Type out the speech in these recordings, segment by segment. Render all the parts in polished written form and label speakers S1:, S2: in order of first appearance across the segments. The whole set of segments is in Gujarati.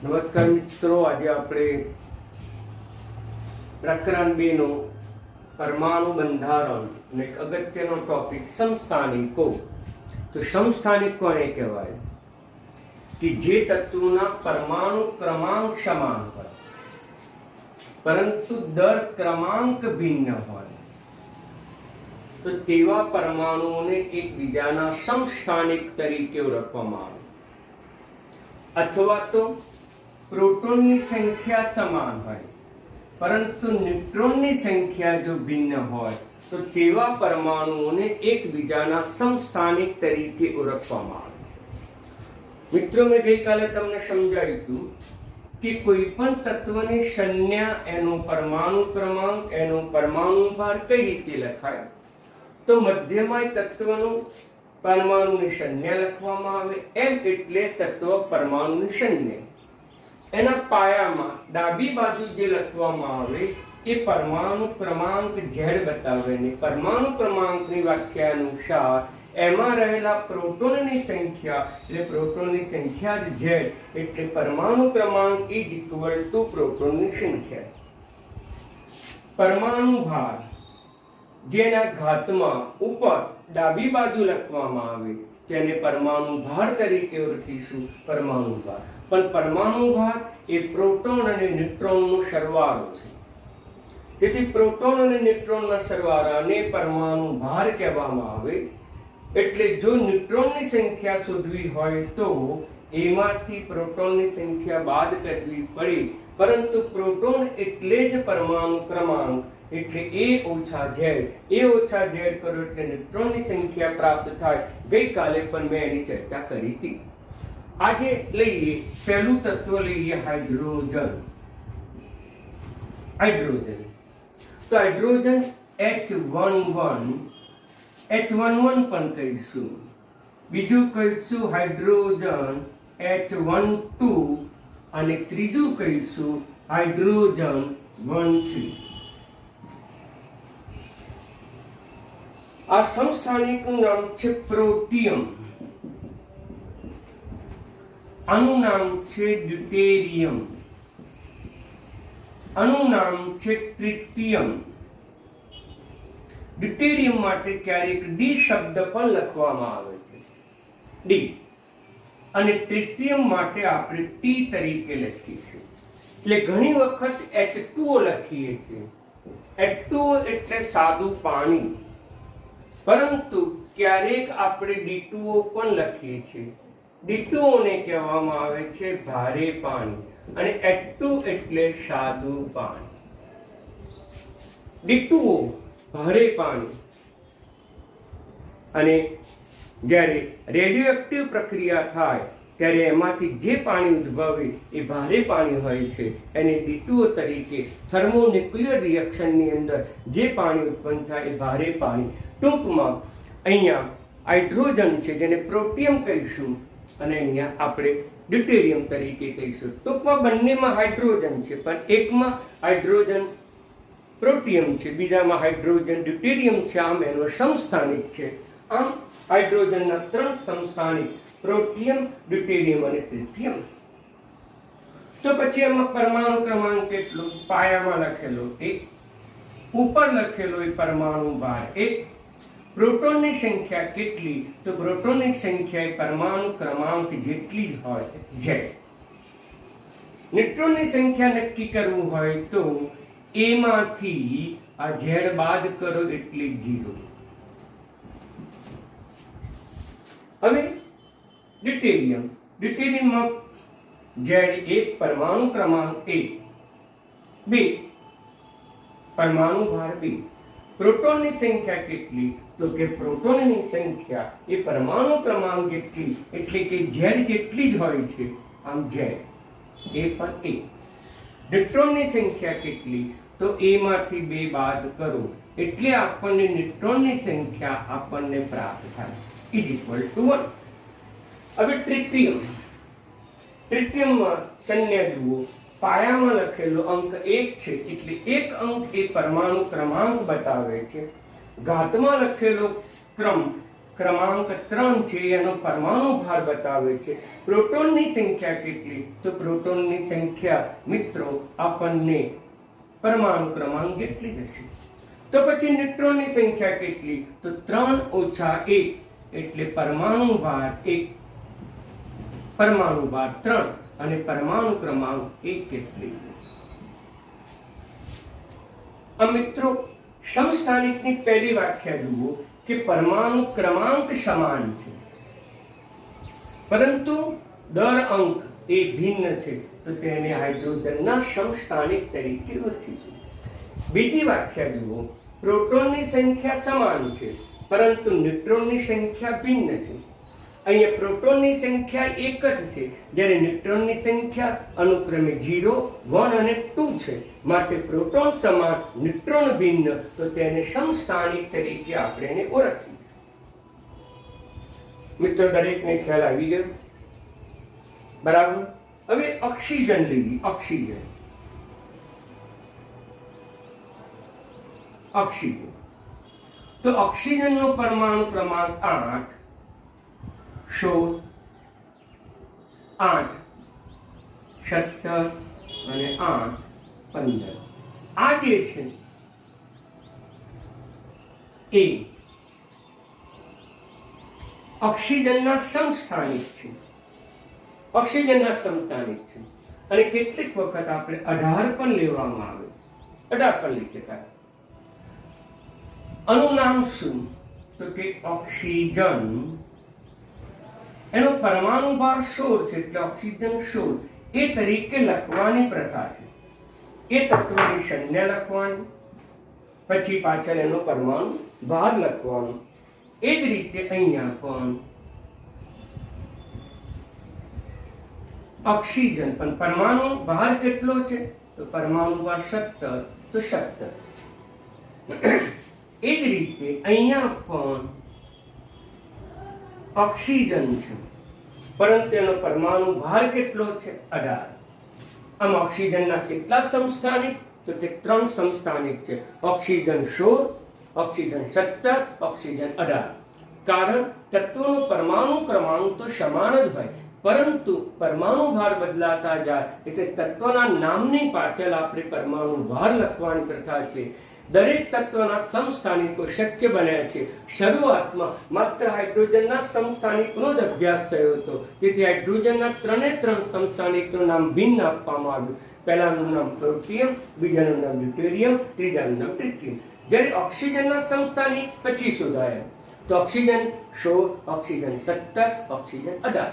S1: નમસ્કાર મિત્રો, આજે આપણે પ્રકરણ 2 નો પરમાણુ બંધારણ અને એક અગત્યનો ટોપિક સમસ્થાનિકો. તો સમસ્થાનિક કોને કહેવાય? કે જે તત્વોના પરમાણુ ક્રમાંક સમાન હોય પરંતુ દર ક્રમાંક ભિન્ન હોય તો તેવા પરમાણુઓને એકબીજાના સમસ્થાનિક તરીકે ઓળખવામાં આવે. અથવા તો પ્રોટોનની સંખ્યા સમાન હોય પરંતુ ન્યુટ્રોનની સંખ્યા જો ભિન્ન હોય તો તેવા પરમાણુઓને એકબીજાના સમસ્થાનિક તરીકે ઓળખવામાં આવે. મિત્રો, મેં ગઈકાલે તમને સમજાવ્યું હતું કે કોઈ પણ તત્વની સંજ્ઞા, એનો પરમાણુ ક્રમાંક, એનો પરમાણુ ભાર કઈ રીતે લખાય. તો મધ્યમાં તત્વનું પરમાણુની સંજ્ઞા લખવામાં આવે. એમ એટલે તત્વ પરમાણુની સંજ્ઞા. એના પાયામાં ડાબી બાજુ જે લખવામાં આવે એ પરમાણુ ક્રમાંક ઝેડ બતાવે ને પરમાણુ ક્રમાંકની વ્યાખ્યા અનુસાર એમાં રહેલા પ્રોટોનની સંખ્યા એટલે પ્રોટોનની સંખ્યા જ ઝેડ એટલે પરમાણુ ક્રમાંક ઇઝ ઇક્વલ ટુ પ્રોટોનની સંખ્યા. પરમાણુ ભાર જેના ઘાતમાં ઉપર ડાબી બાજુ લખવામાં આવે તેને પરમાણુ ભાર તરીકે ઓળખીશું. પરમાણુ ભાર પણ પરમાણુ ભાર એ પ્રોટોન અને ન્યુટ્રોનનો સરવાળો છે. તેથી પ્રોટોન અને ન્યુટ્રોનના સરવાળાને પરમાણુ ભાર કહેવામાં આવે. એટલે જો ન્યુટ્રોનની સંખ્યા શોધવી હોય તો એમાંથી પ્રોટોનની સંખ્યા બાદ કરવી પડે, પરંતુ પ્રોટોન એટલે જ પરમાણુ ક્રમાંક એટલે A ઓછા Z. A ઓછા Z કરો એટલે ન્યુટ્રોનની સંખ્યા પ્રાપ્ત થાય. ગઈકાલે પણ મેં એની ચર્ચા કરી હતી. આજે લઈએ પહેલું તત્વ લઈએ હાઇડ્રોજન. હાઇડ્રોજન તો હાઇડ્રોજન H11 પણ કહીશું. બીજું કહીશું હાઇડ્રોજન H12 અને ત્રીજું કહીશું હાઇડ્રોજન 13. આ સમસ્થાનિકનું નામ છે પ્રોટિયમ. આનું નામ છે ડ્યુટેરિયમ. આનું નામ છે ટ્રિટિયમ. ડ્યુટેરિયમ માટે ક્યારેક ડી શબ્દ પણ લખવામાં આવે છે, ડી. અને ટ્રિટિયમ માટે આપણે ટી તરીકે લખીશું. એટલે ઘણી વખત H2O લખીએ છીએ. H2O એટલે સાદું પાણી, પરંતુ ક્યારેક આપણે D2O પણ લખીએ છીએ. D2O ને કહેવામાં આવે છે ભારે પાણી અને H2 એટલે સાદું પાણી. D2O ભારે પાણી. અને જ્યારે રેડિયોએક્ટિવ પ્રક્રિયા થાય ત્યારે એમાંથી જે પાણી ઉદ્ભવે એ ભારે પાણી હોય છે. એને D2O તરીકે થર્મોન્યુક્લિયર રિએક્શનની અંદર જે પાણી ઉત્પન્ન થાય એ ભારે પાણી. ટૂંકમાં અહીંયા હાઇડ્રોજન છે જેને પ્રોટિયમ કહીશું અને અહીંયા આપણે ડ્યુટેરિયમ તરીકે કહીશું. ટૂંકમાં બંનેમાં હાઇડ્રોજન છે, પણ એકમાં હાઇડ્રોજન પ્રોટિયમ છે, બીજામાં હાઇડ્રોજન ડ્યુટેરિયમ છે. આમ એનો સમસ્થાનિક છે. આમ હાઇડ્રોજનના 3 સમસ્થાનિક પ્રોટિયમ, ડ્યુટેરિયમ અને ટ્રિટિયમ. તો પછી એમાં પરમાણુ ક્રમાંક કેટલો? પાયામાં લખેલો 1, ઉપર લખેલો એ પરમાણુ ભાર 1. પ્રોટોનની સંખ્યા કેટલી? તો પ્રોટોનની સંખ્યા એ પરમાણુ ક્રમાંક જેટલી જ હોય, Z. ન્યુટ્રોનની સંખ્યા નક્કી કરવું હોય તો A માંથી આ Z બાદ કરો એટલે 0. હવે ડ્યુટેરિયમ. ડ્યુટેરિયમમાં Z 1 પરમાણુ ક્રમાંક 1, 2 પરમાણુ ભાર 2. પ્રોટોનની સંખ્યા કેટલી? તો કે પ્રોટોનની સંખ્યા એ પરમાણુ ક્રમાંક જેટલી એટલે કે Z જેટલી જ હોય છે. આમ Z A પર 1. ન્યુટ્રોનની સંખ્યા કેટલી? તો A માંથી 2 બાદ કરો એટલે આપણને ન્યુટ્રોનની સંખ્યા આપણને પ્રાપ્ત થાય, ઇઝ ઇક્વલ ટુ 1. હવે ટ્રિટિયમ. ટ્રિટિયમમાં સંજ્ઞા જુઓ. પાયામાં લખેલો અંક 1 છે એટલે એક અંક એ પરમાણુ ક્રમાંક બતાવે છે. ઘાતમાં લખેલો ક્રમ ક્રમાંક 3 છે એનો પરમાણુ ભાર બતાવે છે. પ્રોટોનની સંખ્યા કેટલી? તો પ્રોટોનની સંખ્યા મિત્રો આપણને પરમાણુ ક્રમાંક કેટલી જશે. તો પછી ન્યુટ્રોનની સંખ્યા કેટલી? તો 3 ઓછા 1 એટલે પરમાણુ ભાર 1, પરમાણુ ભાર 3 અને પરમાણુ ક્રમાંક 1 કેટલી? આ મિત્રો સમસ્થાનિકની પહેલી વ્યાખ્યા જુઓ કે પરમાણુ ક્રમાંક સમાન છે પરંતુ દર અંક એ ભિન્ન છે, તો તેને હાઇડ્રોજનના સમસ્થાનિક તરીકે ઓળખીશું. બીજી વ્યાખ્યા જુઓ, પ્રોટોનની સંખ્યા સમાન છે પરંતુ ન્યુટ્રોનની સંખ્યા ભિન્ન છે. અહીંયા પ્રોટોનની સંખ્યા એક જ છે જ્યારે ન્યુટ્રોનની સંખ્યા અનુક્રમે 0, 1 અને 2 છે. માટે પ્રોટોન સમાન ન્યુટ્રોન ભિન્ન, તો તેને સમસ્થાનિક તરીકે આપણે એને ઓળખીએ. મિત્રો દરેકને ખ્યાલ આવી ગયો બરાબર. હવે ઓક્સિજન લઈએ. ઓક્સિજન તો ઓક્સિજનનો પરમાણુ ક્રમાંક 8, 16, 8, 17 અને 8, 15. આ જે છે એ ઓક્સિજનના સમસ્થાનિક છે. અને કેટલીક વખત આપણે 18 પણ લેવામાં આવે. 18 પણ લઈ શકાય. આનું નામ શું? તો કે ઓક્સિજન. એનો પરમાણુ ભાર 16 છે એટલે ઓક્સિજન 16 એ તરીકે લખવાની પ્રથા છે. એ તત્વની સંજ્ઞા લખવાની, પછી પાછળ એનો પરમાણુ ભાર લખવાનો. એ જ રીતે અહીંયા પણ ઓક્સિજન પણ પરમાણુ ભાર કેટલો છે? તો પરમાણુ ભાર 17, તો 17. એ જ રીતે અહીંયા પણ ઓક્સિજન છે પરંતુ એનો પરમાણુ ભાર કેટલો છે? 18. આમ ઓક્સિજનના કેટલા સમસ્થાનિક? તો તે 3 સમસ્થાનિક છે. Oxygen 16, oxygen 17, oxygen 18. કારણ તત્વનો પરમાણુ ક્રમાંક તો સમાન જ હોય પરંતુ પરમાણુ ભાર બદલાતા જાય એટલે તત્વના નામની પાછળ આપણે પરમાણુ ભાર લખવાની પ્રથા છે. દરેક તત્વના સમસ્થાનિકો શક્ય બન્યા છે. શરૂઆતમાં માત્ર હાઇડ્રોજનના સમસ્થાનિકનો જ અભ્યાસ થયો હતો, તેથી હાઇડ્રોજનના 3 સમસ્થાનિકનું નામ ભિન્ન આપવામાં આવ્યું. પહેલાનું નામ પ્રોટિયમ, બીજાનું નામ ડ્યુટેરિયમ, ત્રીજાનું નામ ટ્રિટિયમ. જ્યારે ઓક્સિજનના સમસ્થાનિક પછી શોધાયા તો ઓક્સિજન 16, ઓક્સિજન 17, ઓક્સિજન 18.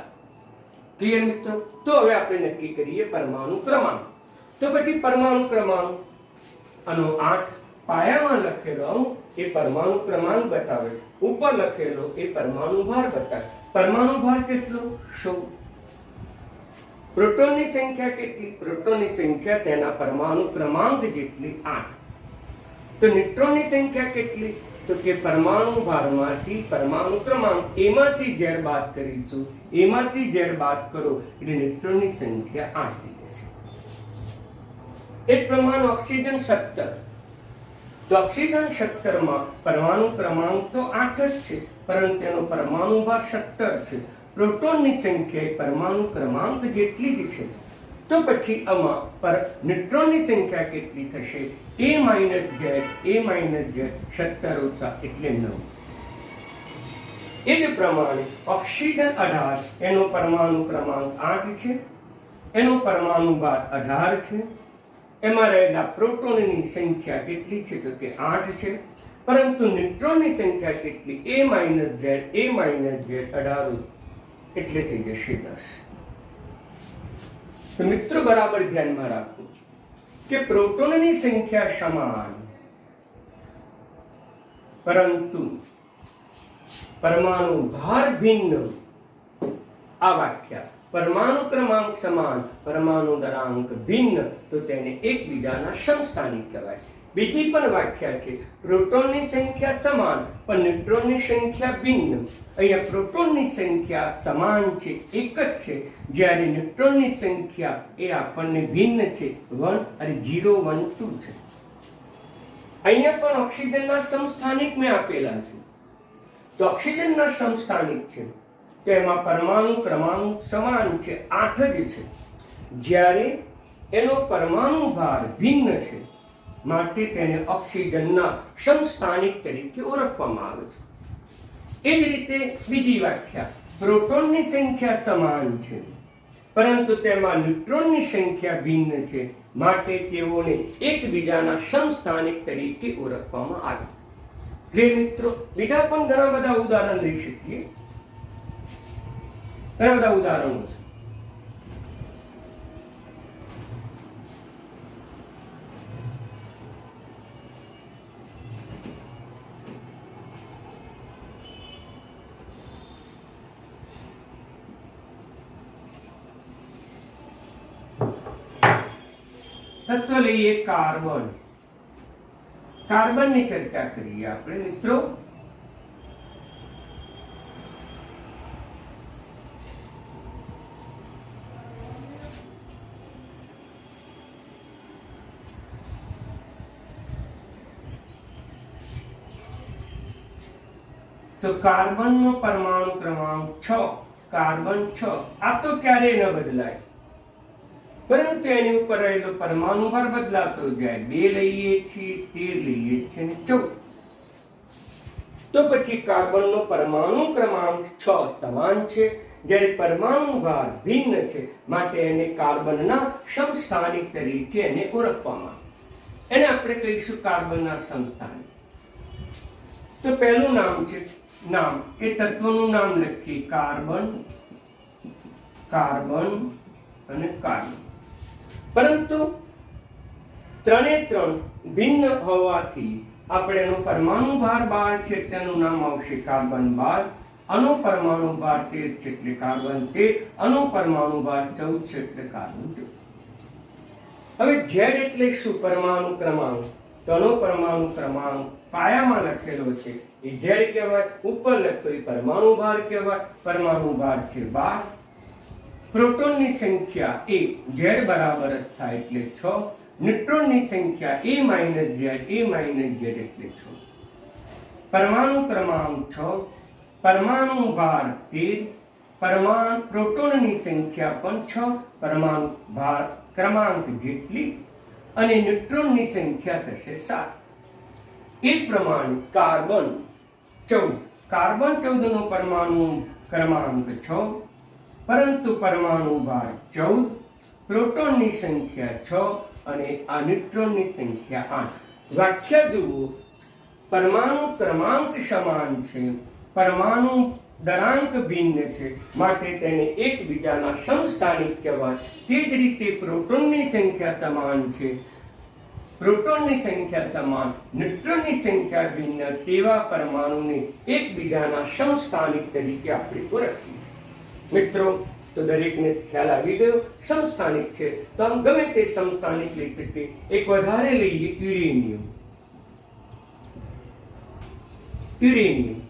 S1: ક્લિયર મિત્રો? તો હવે આપણે નક્કી કરીએ પરમાણુ ક્રમાંક. તો પછી પરમાણુ ક્રમાંક આનો 8 પાયામાં લખેલો એ પરમાણુ ક્રમાંક બતાવે છે, ઉપર લખેલો એ પરમાણુ ભાર બતાવે. પરમાણુ ભાર કેટલો? 16. પ્રોટોનની સંખ્યા કેટલી? પ્રોટોનની સંખ્યા તેના પરમાણુ ક્રમાંક જેટલી 8. તો ન્યુટ્રોનની સંખ્યા કેટલી? તો કે પરમાણુ ભારમાંથી પરમાણુ ક્રમાંક એમાંથી z બાદ કરીશું. એમાંથી z બાદ કરો એટલે ન્યુટ્રોનની સંખ્યા 8 થઈ જશે. એ પ્રમાણે ઓક્સિજન 17. તો ઓક્સિજન 17 માં પરમાણુ ક્રમાંક તો 8 જ છે પરંતુ તેનો પરમાણુ ભાર 17 છે. પ્રોટોનની સંખ્યા પરમાણુ ક્રમાંક જેટલી જ છે. તો પછી આમાં ન્યુટ્રોનની સંખ્યા કેટલી થશે? a - z, 17 ઓછા એટલે 9. એ જ પ્રમાણે ઓક્સિજન 18 એનો પરમાણુ ક્રમાંક 8 છે, એનો પરમાણુ ભાર 18 છે. એમાં રહેલા પ્રોટોનની સંખ્યા કેટલી છે? તો કે 8 છે પરંતુ ન્યુટ્રોનની સંખ્યા કેટલી? a - z, 18 એટલે થઈ જશે 10. તો મિત્રો બરાબર ધ્યાનમાં રાખો કે પ્રોટોનની સંખ્યા સમાન પરંતુ પરમાણુ ભાર ભિન્ન. આ વ્યાખ્યા પરમાણુ ક્રમાંક સમાન, પરમાણુ દરાંક ભિન્ન, તો તેને એકબીજાના સમસ્થાનિક કહેવાય. બીજી પણ વ્યાખ્યા છે, પ્રોટોનની સંખ્યા સમાન પણ ન્યુટ્રોનની સંખ્યા ભિન્ન. અહીંયા પ્રોટોનની સંખ્યા સમાન છે, એક જ છે, જ્યારે ન્યુટ્રોનની સંખ્યા એ આપણને ભિન્ન છે, 1 અને 0, 1, 2 છે. અહીંયા પણ ઓક્સિજનના સમસ્થાનિક મેં આપેલા છે તો ઓક્સિજનના સમસ્થાનિક છે, તો એમાં પરમાણુ ક્રમાંક સમાન છે, 8 જ છે. જ્યારે એનો પરમાણુ ભાર ભિન્ન છે, માટે તેને ઓક્સિજનના સમસ્થાનિક તરીકે ઓળખવામાં આવે છે. એ જ રીતે બીજી વ્યાખ્યા, પ્રોટોનની સંખ્યા સમાન છે પરંતુ તેમાં ન્યુટ્રોનની સંખ્યા ભિન્ન છે, માટે તેઓને એકબીજાના સમસ્થાનિક તરીકે ઓળખવામાં આવે છે. પ્રિય મિત્રો, બીજા પણ ઘણા બધા ઉદાહરણ લઈ શકીએ. ઘણા બધા ઉદાહરણો છે. તત્વ લઈએ કાર્બન. કાર્બનની ચર્ચા કરીએ આપણે મિત્રો. તો કાર્બનનો પરમાણુ ક્રમાંક 6, કાર્બન 6. આ તો ક્યારેય ન બદલાય, પરંતુ એની ઉપર રહેલો પરમાણુ ભાર બદલાતો જાય. 2 લઈએ છીએ, 13 લઈએ છીએ અને 14. તો પછી કાર્બનનો પરમાણુ ક્રમાંક 6 સમાન છે, જ્યારે પરમાણુ ભાર ભિન્ન છે, માટે એને કાર્બનના સમસ્થાનિક તરીકે એને ઓળખવામાં. એને આપણે કહીશું કાર્બનના સમસ્થાનિક. તો પહેલું નામ છે, નામ એ તત્વનું નામ લખીએ, કાર્બન, કાર્બન અને કાર્બન. પરંતુ 3 એ 3 ભિન્ન હોવાથી આપણે એનો પરમાણુ ભાર 12 છે, તેનું નામ આવશે કાર્બન 12. આનો પરમાણુ ભાર 13 છે એટલે કાર્બન 13. આનો પરમાણુ ભાર 14 છે એટલે કાર્બન 14. હવે Z એટલે શું? પરમાણુ ક્રમાંક. તો આનો પરમાણુ ક્રમાંક પાયામાં લખેલો છે, એ Z કહેવાય. ઉપર લખતો એ પરમાણુ ભાર કહેવાય. પરમાણુ ભાર છે 12. પ્રોટોનની સંખ્યા એ Z બરાબર જ થાય એટલે 6. ન્યુટ્રોનની સંખ્યા A minus Z, A minus Z એટલે 6. પરમાણુ ક્રમાંક 6, પરમાણુ ભાર 13. પ્રોટોનની સંખ્યા પણ 6, પરમાણુ ભાર ક્રમાંક જેટલી, અને ન્યુટ્રોનની સંખ્યા થશે 7. એ પ્રમાણે કાર્બન 14. કાર્બન 14 નો પરમાણુ ક્રમાંક 6, પરંતુ પરમાણુ ભાર 14, પ્રોટોનની સંખ્યા 6 અને આ ન્યુટ્રોનની સંખ્યા 8. વ્યાખ્યા જુઓ, પરમાણુ ક્રમાંક સમાન છે, પરમાણુ દરાંક ભિન્ન છે, માટે તેને એકબીજાના સમસ્થાનિક કહેવાય. તે જ રીતે પ્રોટોનની સંખ્યા સમાન છે, પ્રોટોનની સંખ્યા સમાન, ન્યુટ્રોનની સંખ્યા ભિન્ન, તેવા પરમાણુને એકબીજાના સમસ્થાનિક તરીકે આપણે ઓળખીએ. મિત્રો, તો દરેકને ખ્યાલ આવી ગયો. સમસ્થાનિક છે તો આમ ગમે તે સમસ્થાનિક લઈ શકીએ. એક વધારે લઈએ, યુરેનિયમ. યુરેનિયમ,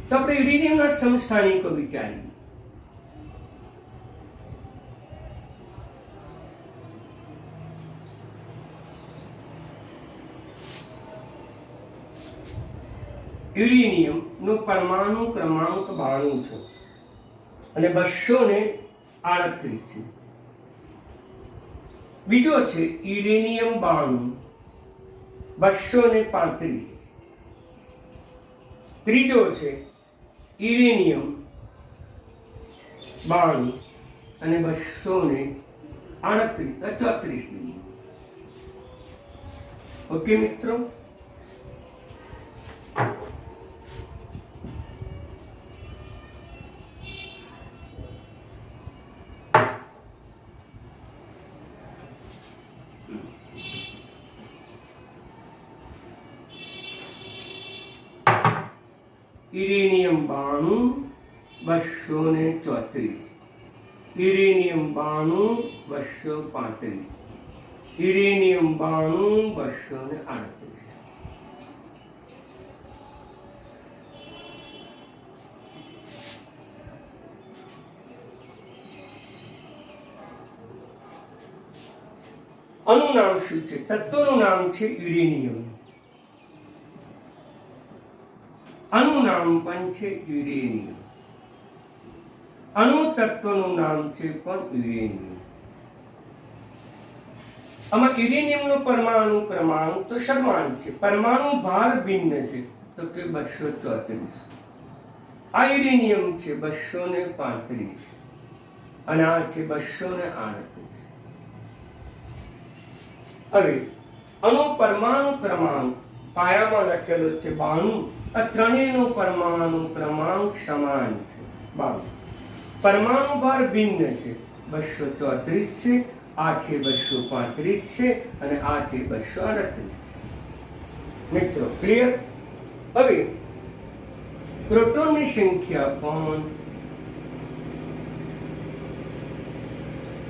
S1: તો આપણે યુરેનિયમના સમસ્થાનિકો વિચારીએ. યુરેનિયમ નો પરમાણુ ક્રમાંક 92 છે અને 238 છે. બીજો છે યુરેનિયમ 92, 235. ત્રીજો છે યુરેનિયમ 92 અને 238. ઓકે મિત્રો. યુરેનિયમ 92, 234. યુરેનિયમ 92, 235. યુરેનિયમ 92, 238. આનું નામ શું છે? તત્વનું નામ છે યુરેનિયમ. આનું નામ નામ પણ છે યુરેનિયમ. અણુ તત્વનું નામ છે પણ યુરેનિયમ. આમાં યુરેનિયમનો પરમાણુ ક્રમાંક તો સમાન છે, પરમાણુ ભાર ભિન્ન છે, તો કે 234. આ યુરેનિયમ છે 235 અને આ છે 238. હવે અણુ પરમાણુ ક્રમાંક પાયામાં લખેલો છે 92. આ ત્રણેયનો પરમાણુ ક્રમાંક સમાન છે 92. પરમાણુ ભાર ભિન્ન છે, 234 છે, આ છે 235 છે અને આ છે 238. મિત્રો ક્લિયર? હવે પ્રોટોનની સંખ્યા પણ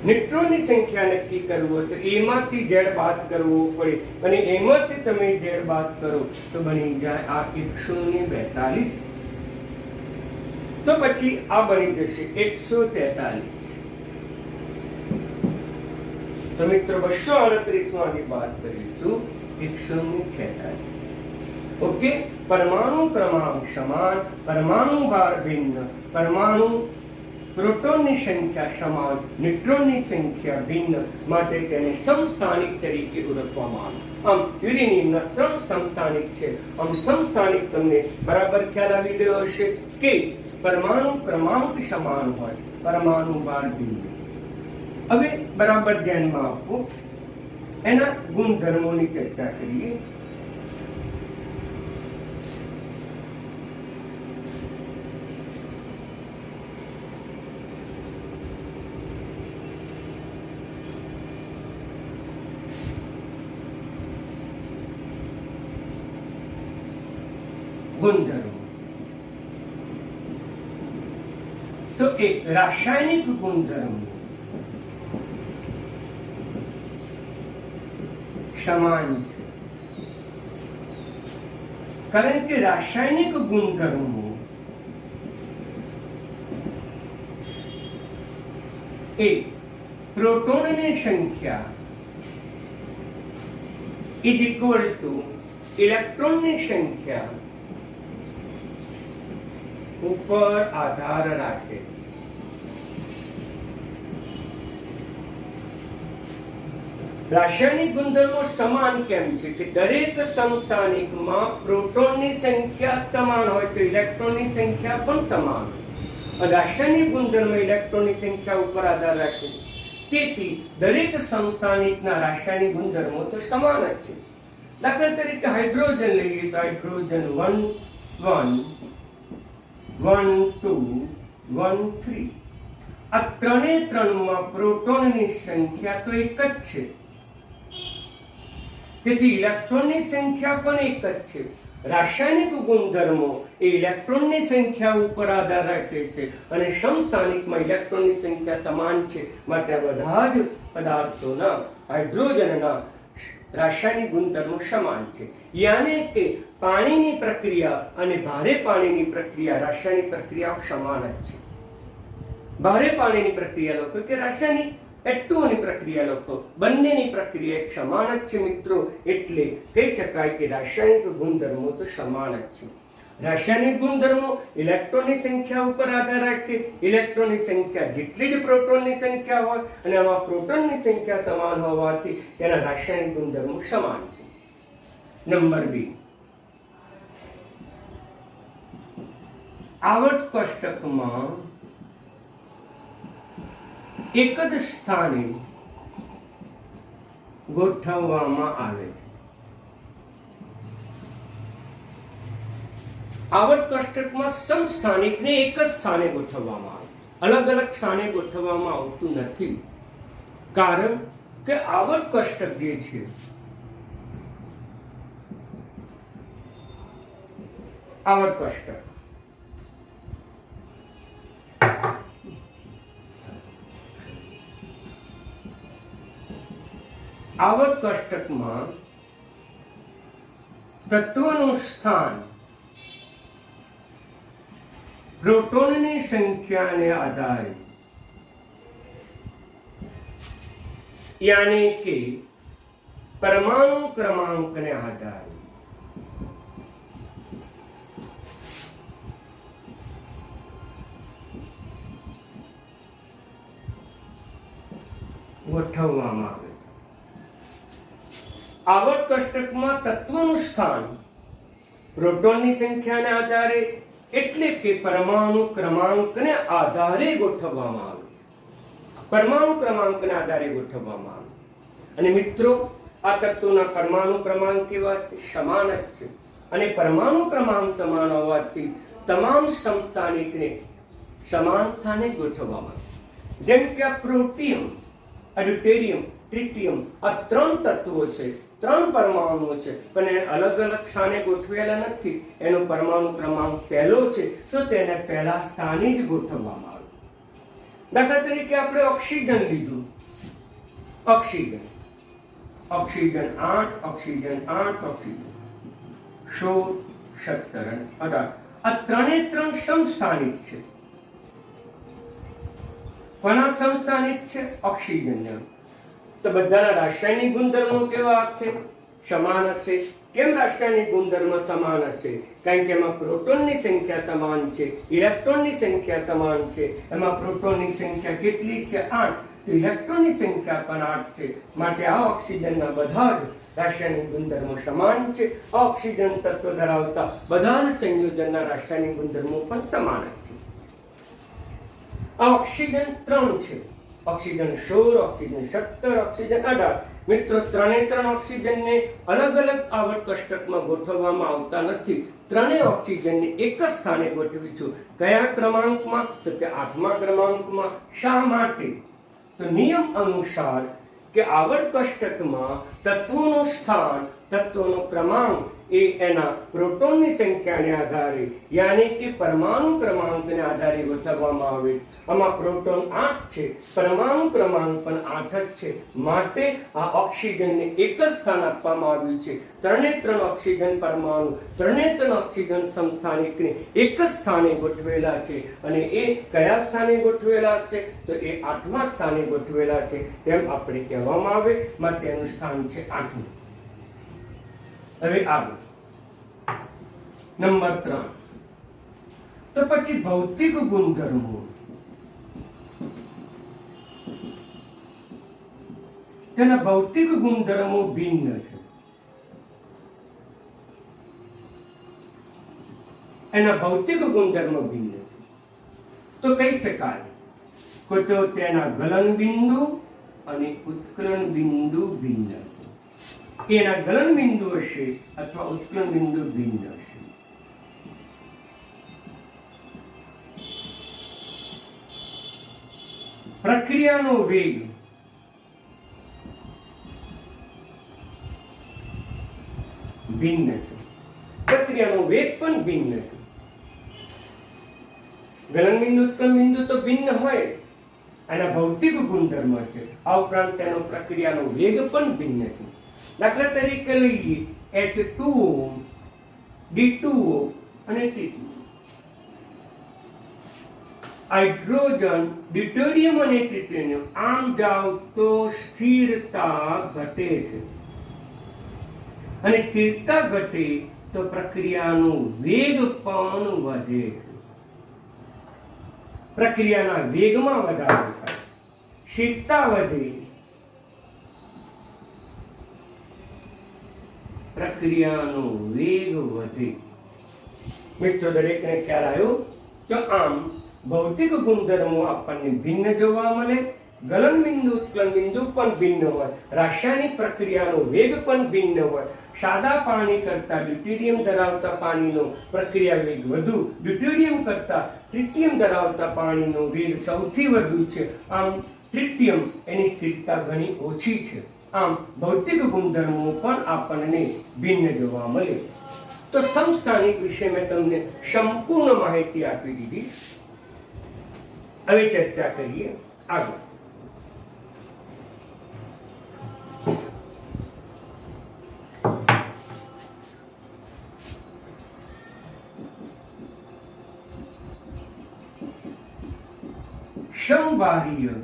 S1: ન્યુટ્રોનની સંખ્યા નક્કી કરવો તો એમાંથી ઝેડ બાદ કરવો પડે અને એમાંથી તમે ઝેડ બાદ કરો તો બની જાય આ 142. તો પછી આ બની જશે 143. તો મિત્રો 238 માંથી બાદ કરીશું 146. ઓકે, પરમાણુ ક્રમાંક સમાન, પરમાણુ ભાર ભિન્ન, પરમાણુ પ્રોટોનની સંખ્યા સમાન, ન્યુટ્રોનની સંખ્યા ભિન્ન, માટે તેને સમસ્થાનિક તરીકે ઓળખવામાં આવે. આમ યુરેનિયમના 3 સમસ્થાનિક છે. આમ સમસ્થાનિક તમને બરાબર ખ્યાલ આવી ગયો હશે કે પરમાણુ ક્રમાંક સમાન હોય, પરમાણુ ભાર ભિન્ન. હવે બરાબર ધ્યાનમાં આપો, એના ગુણધર્મોની ચર્ચા કરીએ. ગુણધર્મો તો એક રાસાયણિક ગુણધર્મો સમાન છે, કારણ કે રાસાયણિક ગુણધર્મો એ પ્રોટોનની સંખ્યા ઇઝ ઇક્વલ ટુ ઇલેક્ટ્રોનની સંખ્યા ઉપર આધાર રાખે. રાસાયણિક ગુણધર્મો સમાન કેમ છે કે દરેક સમસ્થાનિકમાં પ્રોટોનની સંખ્યા સમાન હોય તો ઇલેક્ટ્રોનની સંખ્યા પણ સમાન હોય. રાસાયણિક ગુણધર્મો ઇલેક્ટ્રોનની સંખ્યા ઉપર આધાર રાખે છે, તેથી દરેક સમસ્થાનિકના રાસાયણિક ગુણધર્મો તો સમાન જ છે. દાખલા તરીકે હાઇડ્રોજન લઈએ તો હાઇડ્રોજન 1 1 1 2 1 3. આ ત્રણેમાં પ્રોટોનની સંખ્યા તો એક જ છે, તેથી ઇલેક્ટ્રોનની સંખ્યા પણ એક જ છે. રાસાયણિક ગુણધર્મો એ ઇલેક્ટ્રોનની સંખ્યા ઉપર આધાર રાખે છે અને સમસ્થાનિકમાં ઇલેક્ટ્રોનની સંખ્યા સમાન છે, માટે આ બધા જ પદાર્થોના હાઇડ્રોજનના રાસાયણિક ગુણધર્મો સમાન છે. યાને કે પાણીની પ્રક્રિયા અને ભારે પાણીની પ્રક્રિયા, રાસાયણિક પ્રક્રિયાઓ સમાન જ છે. ભારે પાણીની પ્રક્રિયા લખો કે રાસાયણિક H2O ની પ્રક્રિયા લખો, બંનેની પ્રક્રિયા એક સમાન જ છે મિત્રો. એટલે કહી શકાય કે રાસાયણિક ગુણધર્મો તો સમાન જ છે. રાસાયણિક ગુણધર્મો ઇલેક્ટ્રોનની સંખ્યા ઉપર આધાર રાખે. ઇલેક્ટ્રોનની સંખ્યા જેટલી જ પ્રોટોનની સંખ્યા હોય અને આમાં પ્રોટોનની સંખ્યા સમાન હોવાથી તેના રાસાયણિક ગુણધર્મો સમાન છે. નંબર 2, આવર્ત કોષ્ટકમાં એક જ સ્થાને ગોઠવવામાં આવે છે. આવર્ત કોષ્ટકમાં સમસ્થાનિકને એક જ સ્થાને ગોઠવવામાં આવે, અલગ અલગ સ્થાને ગોઠવવામાં આવતું નથી. કારણ કે આવર્ત કોષ્ટક જે છે આવર્ત કોષ્ટક આવર્ત કોષ્ટકમાં તત્વનું સ્થાન પ્રોટોનની સંખ્યાને આધારે, यानी कि परमाणु क्रमांक ने आधारे ગોઠવવામાં આવે છે. આવર્ત કોષ્ટકમાં તત્વનું સ્થાન પ્રોટોનની સંખ્યાના આધારે એટલે કે પરમાણુ ક્રમાંકને આધારે ગોઠવવામાં આવે. પરમાણુ ક્રમાંકના આધારે ગોઠવવામાં આવે. અને મિત્રો, આ તત્વોના પરમાણુ ક્રમાંક કેવા છે? સમાન જ છે. અને પરમાણુ ક્રમાંક સમાન હોવાથી તમામ સમસ્થાનિકને સમાન સ્થાને ગોઠવવામાં આવે. જેમ કે આ પ્રોટિયમ, ડ્યુટેરિયમ, ટ્રિટિયમ, આ 3 તત્વો છે, 3 પરમાણુઓ છે, પણ એ અલગ અલગ સ્થાને ગોઠવેલા નથી. એનો પરમાણુ ક્રમાંક પહેલો છે, તો તેને પહેલા સ્થાને જ ગોઠવવામાં આવે. દાખલા તરીકે આપણે ઓક્સિજન લીધું. ઓક્સિજન 8, ઓક્સિજન 16, 17 અને 18. આ 3 સમસ્થાનિક છે. કોના સમસ્થાનિક છે? ઓક્સિજનના. તો બધાના રાસાયણિક ગુણધર્મો કેવા હશે? સમાન હશે. કેમ રાસાયણિક ગુણધર્મો સમાન હશે? કારણ કે એમાં પ્રોટોનની સંખ્યા સમાન છે, ઇલેક્ટ્રોનની સંખ્યા સમાન છે. એમાં પ્રોટોનની સંખ્યા કેટલી છે? 8. તો ઇલેક્ટ્રોનની સંખ્યા પણ 8 છે. માટે આ ઓક્સિજનના બધા જ રાસાયણિક ગુણધર્મો સમાન છે. ઓક્સિજન તત્વ ધરાવતા બધા જ સંયોજનના રાસાયણિક ગુણધર્મો પણ સમાન જ છે. આ ઓક્સિજન 3 છે. Oxygen 16, oxygen 17, oxygen 18. મિત્રો, 3 ઓક્સિજનને અલગ અલગ આવર્ત કોષ્ટકમાં ગોઠવવામાં આવતા નથી. 3 ઓક્સિજનને એક જ સ્થાને ગોઠવી છું. કયા ક્રમાંકમાં? તો કે 8મા ક્રમાંકમાં. શા માટે? તો નિયમ અનુસાર કે આવર્ત કોષ્ટકમાં તત્વોનું સ્થાન, તત્વોનો ક્રમાંક એ એના પ્રોટોનની સંખ્યાને આધારે, યાની કે પરમાણુ ક્રમાંકને આધારે ગોઠવવામાં આવે. આમાં પ્રોટોન 8 છે, પરમાણુ ક્રમાંક પણ 8 જ છે. માટે આ ઓક્સિજનને એક જ સ્થાન આપવામાં આવ્યું છે. 3 ઓક્સિજન પરમાણુ, 3 ઓક્સિજન સમસ્થાનિકને એક જ સ્થાને ગોઠવેલા છે. અને એ કયા સ્થાને ગોઠવેલા છે? તો એ 8મા સ્થાને ગોઠવેલા છે તેમ આપણે કહેવામાં આવે. માટે એનું સ્થાન છે 8. હવે આગળ નંબર 3. તો પછી ભૌતિક ગુણધર્મો. તેના ભૌતિક ગુણધર્મો ભિન્ન છે. એના ભૌતિક ગુણધર્મો ભિન્ન છે. તો કહી શકાય કે તો તેના ગલન બિંદુ અને ઉત્કલન બિંદુ ભિન્ન છે. એના ગલન બિંદુ હશે અથવા ઉત્કલન બિંદુ ભિન્ન હશે. પ્રક્રિયાનો વેગ ભિન્ન છે. પ્રક્રિયાનો વેગ પણ ભિન્ન છે. ગલન બિંદુ, ઉત્કલન બિંદુ તો ભિન્ન હોય, એના ભૌતિક ગુણધર્મ છે. આ ઉપરાંત તેનો પ્રક્રિયાનો વેગ પણ ભિન્ન છે. દાખલા તરીકે લઈએ H2O, D2O અને T2O. હાઇડ્રોજન, ડ્યુટેરિયમ અને ટ્રિટિયમ આમ જાવ તો સ્થિરતા ઘટે છે. અને સ્થિરતા ઘટે તો પ્રક્રિયાનો વેગ પણ વધે છે. પ્રક્રિયાના વેગમાં વધારો થાય, સ્થિરતા વધે, પ્રક્રિયાનો વેગ વધે. મિત્રો, દરેકને ખ્યાલ આવ્યો? તો આમ ભૌતિક ગુણધર્મો આપણને ભિન્ન જોવા મળે. ગલન બિંદુ, ઉત્કલન બિંદુ પણ ભિન્ન હોય. રાસાયણિક પ્રક્રિયાનો વેગ પણ ભિન્ન હોય. સાદા પાણી કરતા ડ્યુટેરિયમ ધરાવતા પાણીનો પ્રક્રિયા વેગ વધુ, ડ્યુટેરિયમ કરતા ટ્રિટિયમ ધરાવતા પાણીનો વેગ સૌથી વધુ છે. આમ ટ્રિટિયમ એની સ્થિરતા ઘણી ઓછી છે. આમ ભૌતિક ગુણધર્મો પણ આપણને ભિન્ન જોવા મળે. તો સમસ્થાનિક વિશે મેં તમને સંપૂર્ણ માહિતી આપી દીધી. હવે ચર્ચા કરીએ આગળ. સમવારીય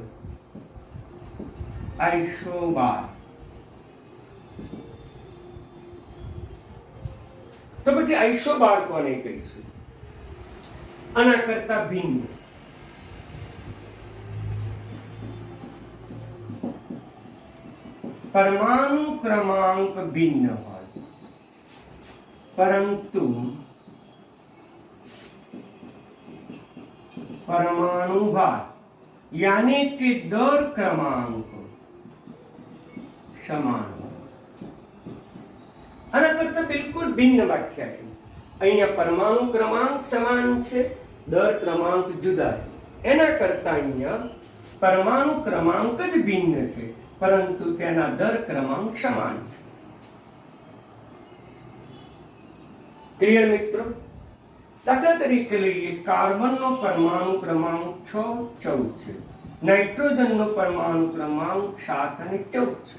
S1: આઇસોબાર. તો પછી આઇસોબાર કોને કહીશું? આના કરતા ભિન્ન. परमाणु क्रमांक भिन्न હોય પરંતુ परमाणु भार यानी कि दर क्रमांक समान आना करता बिल्कुल भिन्न व्याख्या है। अहींया परमाणु क्रमांक समान है, दर क्रमांक जुदा है। एना करता अहींया परमाणु क्रमांक ज भिन्न है परंतु तेना दर क्रमांक समान है। क्लियर मित्रों? दाखला तरीके लईए कार्बन नो परमाणु क्रमांक 6 14 है, नाइट्रोजन नो परमाणु क्रमांक 7 અને 14 છે।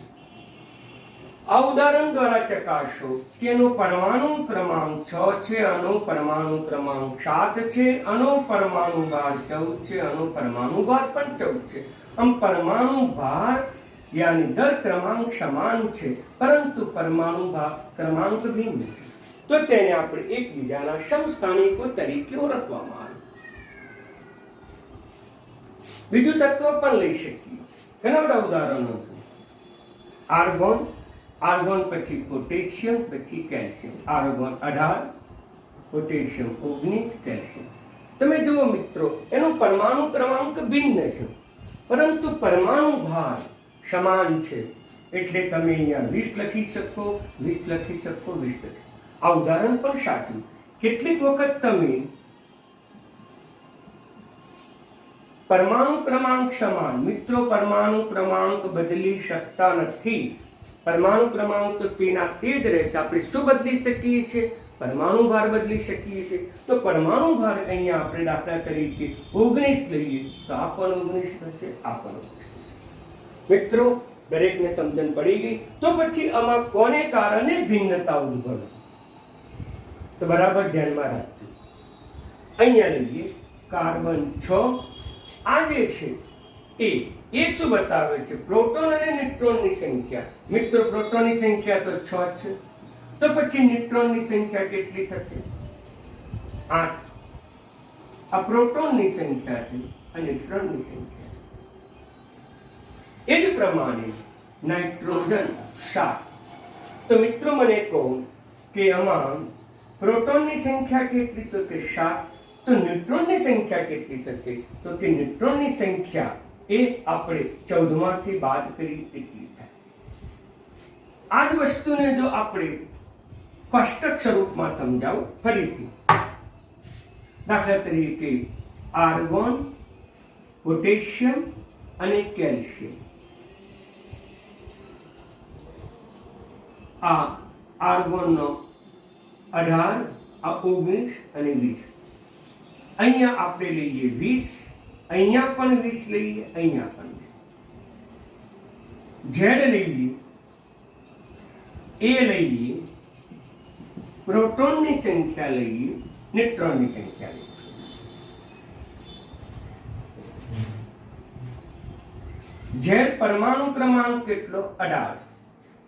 S1: આ ઉદાહરણ દ્વારા ચકાસો કે એનો પરમાણુ ક્રમાંક 6 છે, આનો પરમાણુ ક્રમાંક 7 છે, આનો પરમાણુ ભાર 14 છે, આનો પરમાણુ ભાર પણ 14 છે। આમ પરમાણુ ભાર यानी दर क्रमांक समान છે પરંતુ પરમાણુ ભાર ક્રમાંક ભિન્ન છે, તો તેને આપણે એકબીજાના સમસ્થાનિકો તરીકે ઓળખવામાં આવે। બીજું તત્વ પણ લઈ શકીએ, ઘણા બધા ઉદાહરણો છે। આર્ગોન, आर्गोन પછી પોટેશિયમ પછી કેલ્શિયમ, આર્ગોન 18, પોટેશિયમ 19, કેલ્શિયમ। તમે જુઓ મિત્રો, એનો પરમાણુ ક્રમાંક ભિન્ન છે પરંતુ પરમાણુ ભાર સમાન છે, એટલે તમે અહીંયા 20 લખી શકો, 20 લખી શકો, 20 લખી। આ ઉદાહરણ પણ સાચું। કેટલીક વખત તમે પરમાણુ ક્રમાંક સમાન, મિત્રો પરમાણુ ક્રમાંક બદલી શકતા નથી, परमाणु क्रमांक तेना ते ज रहे छे। आपणे शुं बदली शकीए छीए? परमाणु भार बदली शकीए छीए। तो परमाणु भार अहींया आपणे दाखला तरीके 19 लईए तो आ पण 19 थशे, आ पण 19 थशे। मित्रों, दरेकने समजण पड़ी गई। तो पछी आमां कोने कारणे भिन्नता उद्भवे तो बराबर ध्यानमां राखજો। अहींया लईए कार्बन 6, आ जे छे ए શું બતાવે છે? પ્રોટોન અને ન્યુટ્રોનની સંખ્યા। મિત્રો પ્રોટોનની સંખ્યા તો 6 છે, તો પછી ન્યુટ્રોનની સંખ્યા કેટલી થશે? 8। આ પ્રોટોનની સંખ્યા છે અને ન્યુટ્રોનની સંખ્યા। એ જ પ્રમાણે નાઇટ્રોજન 7। તો મિત્રો મને કહો કે આમાં પ્રોટોનની સંખ્યા કેટલી? તો કે 7। તો ન્યુટ્રોનની સંખ્યા કેટલી થશે? તો કે ન્યુટ્રોનની સંખ્યા એ આપણે 14 માંથી બાદ કરી એટલી થાય। આ જ વસ્તુને જો આપણે કોષ્ટક સ્વરૂપમાં સમજાવું ફરીથી, દાખલા તરીકે આર્ગોન, પોટેશિયમ અને કેલ્શિયમ। આ આર્ગોનનો 18, આ 19 અને 20। અહીંયા આપણે લઈએ 20, અહીંયા પણ 20 લઈએ, અહીંયા પણ Z લઈએ, A લઈએ, પ્રોટોનની સંખ્યા લઈએ, ન્યુટ્રોનની સંખ્યા લઈએ। Z પરમાણુ ક્રમાંક કેટલો? 18।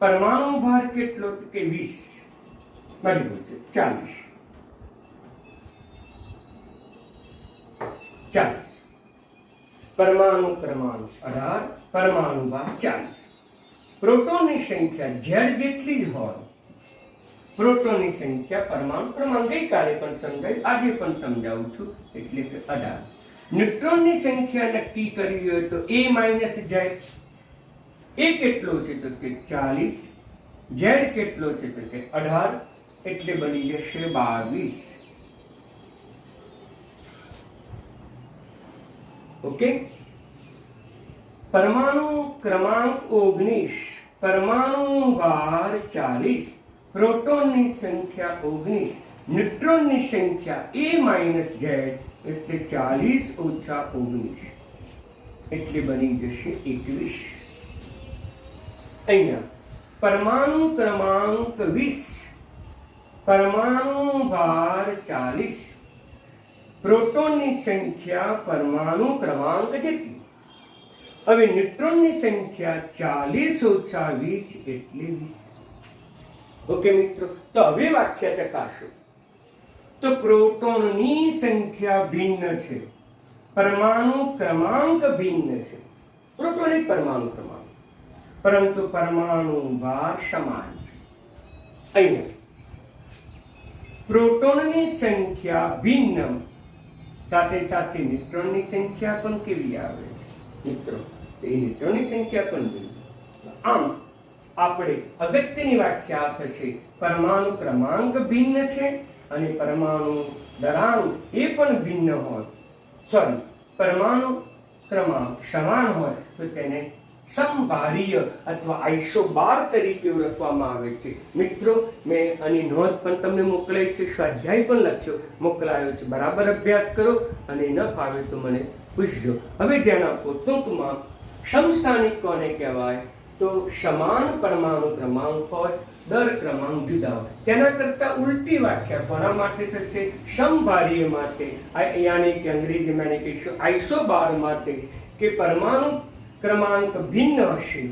S1: પરમાણુ ભાર કેટલો? કે 20 બરાબર છે 40। 40 परमाणु क्रमांक 18, परमाणु भार 40। प्रोटोननी संख्या Z जेटली ज होय, प्रोटोननी संख्या परमाणु क्रमांक गईकाले पण समजावी, आजे पण समजावुं छुं, એટલે કે 18। ન્યુટ્રોનની સંખ્યા નક્કી કરવી હોય તો A - Z। A કેટલો છે? તો કે 40, Z કેટલો છે? તો કે 18, એટલે બની જશે 22। ओके। परमाणु क्रमांक 19, परमाणु भार 40, प्रोटोन की संख्या 19, न्यूट्रॉन की संख्या A - Z એટલે 40 - 19 એટલે બની જશે 21। અહીંયા परमाणु क्रमांक 20, परमाणु भार 40, प्रोटोन की संख्या परमाणु क्रमांक जेटली। હવે ન્યુટ્રોન ની સંખ્યા 40 - 20 એટલે 20। ઓકે મિત્રો, તો હવે વાક્ય ચકાસો। તો પ્રોટોન ની સંખ્યા ભિન્ન છે, પરમાણુ ક્રમાંક ભિન્ન છે। પ્રોટોન એક પરમાણુ ક્રમાંક, પરંતુ પરમાણુ ભાર સમાન છે. અહીંયા પ્રોટોનની સંખ્યા ભિન્ન, સાથે સાથે ન્યુટ્રોનની સંખ્યા પણ કેવી આવે છે મિત્રો? એ ન્યુટ્રોનની સંખ્યા પણ ભિન્ન. આમ આપણે અગત્યની વ્યાખ્યા થશે પરમાણુ ક્રમાંક ભિન્ન છે અને પરમાણુ દરાંક એ પણ ભિન્ન હોય, સોરી, પરમાણુ ક્રમાંક સમાન હોય તો તેને સમભારીય અથવા આઇસોબાર તરીકે ઓળખવામાં આવે છે. મિત્રો, મેં આની નોંધ પણ તમને મોકલાઈ છે, સ્વાધ્યાય પણ લખ્યો મોકલાયો છે. બરાબર અભ્યાસ કરો અને ન ફાવે તો મને પૂછજો. હવે ધ્યાન આપો. ટૂંકમાં સમસ્થાનિક કોને કહેવાય? તો સમાન પરમાણુ ક્રમાંક હોય, દર ક્રમાંક જુદા હોય. તેના કરતા ઉલટી વ્યાખ્યા કોના માટે થશે? સમભારીય માટે, યાની કે અંગ્રેજીમાં એને કહીશું આઇસોબાર માટે, કે પરમાણુ ક્રમાંક ભિન્ન હશે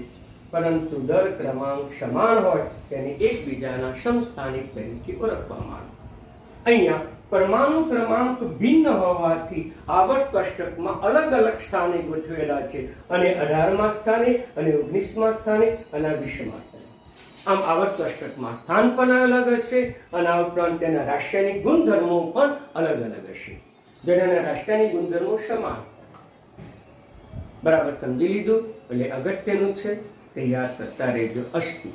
S1: પરંતુ દર ક્રમાંક સમાન હોય, તેને એકબીજાના સમસ્થાનિક તરીકે ઓળખવામાં આવે. અહીંયા પરમાણુ ક્રમાંક ભિન્ન હોવાથી આવર્ત કોષ્ટકમાં અલગ અલગ સ્થાને ગોઠવેલા છે, અને 18મા સ્થાને અને 19મા સ્થાને અને 20મા સ્થાને. આમ આવર્ત કોષ્ટકમાં સ્થાન પણ અલગ હશે અને આ ઉપરાંત તેના રાસાયણિક ગુણધર્મો પણ અલગ અલગ હશે, જેના રાસાયણિક ગુણધર્મો સમાન. બરાબર સમજી લીધું? એટલે અગત્યનું છે, તૈયાર કરતા રહેજો. અસ્તુ.